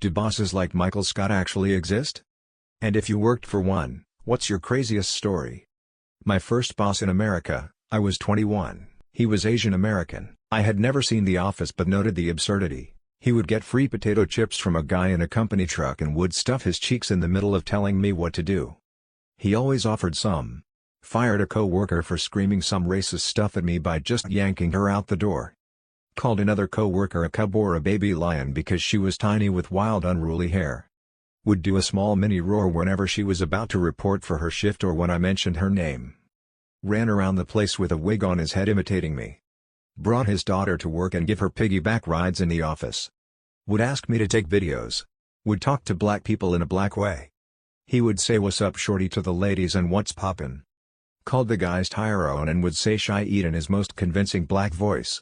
Do bosses like Michael Scott actually exist? And if you worked for one, what's your craziest story? My first boss in America, I was 21, he was Asian American. I had never seen The Office but noted the absurdity. He would get free potato chips from a guy in a company truck and would stuff his cheeks in the middle of telling me what to do. He always offered some. Fired a co-worker for screaming some racist stuff at me by just yanking her out the door. Called another co-worker a cub or a baby lion because she was tiny with wild unruly hair. Would do a small mini roar whenever she was about to report for her shift or when I mentioned her name. Ran around the place with a wig on his head imitating me. Brought his daughter to work and give her piggyback rides in the office. Would ask me to take videos. Would talk to black people in a black way. He would say "What's up shorty" to the ladies and "What's poppin'?" Called the guys Tyrone and would say "Shy Eat" in his most convincing black voice.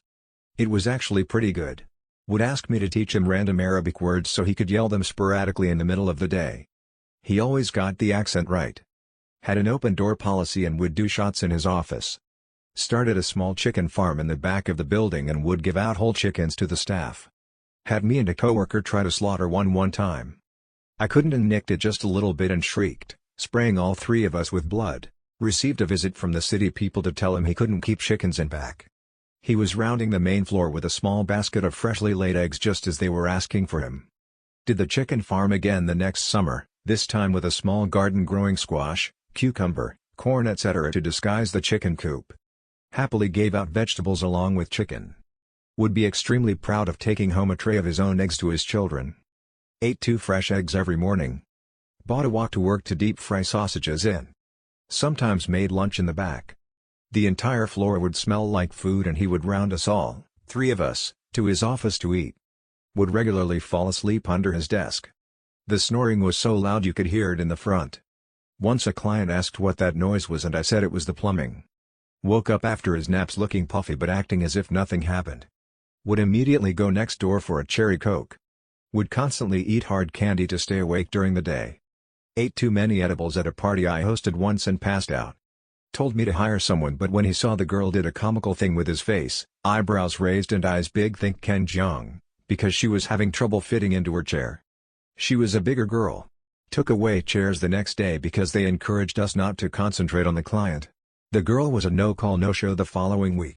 It was actually pretty good. Would ask me to teach him random Arabic words so he could yell them sporadically in the middle of the day. He always got the accent right. Had an open door policy and would do shots in his office. Started a small chicken farm in the back of the building and would give out whole chickens to the staff. Had me and a coworker try to slaughter one time. I couldn't and nicked it just a little bit and shrieked, spraying all three of us with blood. Received a visit from the city people to tell him he couldn't keep chickens in back. He was rounding the main floor with a small basket of freshly laid eggs just as they were asking for him. Did the chicken farm again the next summer, this time with a small garden growing squash, cucumber, corn etc. to disguise the chicken coop. Happily gave out vegetables along with chicken. Would be extremely proud of taking home a tray of his own eggs to his children. Ate 2 fresh eggs every morning. Bought a walk to work to deep fry sausages in. Sometimes made lunch in the back. The entire floor would smell like food and he would round us all, 3 of us, to his office to eat. Would regularly fall asleep under his desk. The snoring was so loud you could hear it in the front. Once a client asked what that noise was and I said it was the plumbing. Woke up after his naps looking puffy but acting as if nothing happened. Would immediately go next door for a cherry coke. Would constantly eat hard candy to stay awake during the day. Ate too many edibles at a party I hosted once and passed out. Told me to hire someone but when he saw the girl did a comical thing with his face, eyebrows raised and eyes big think Ken Jeong, because she was having trouble fitting into her chair. She was a bigger girl. Took away chairs the next day because they encouraged us not to concentrate on the client. The girl was a no-call no-show the following week.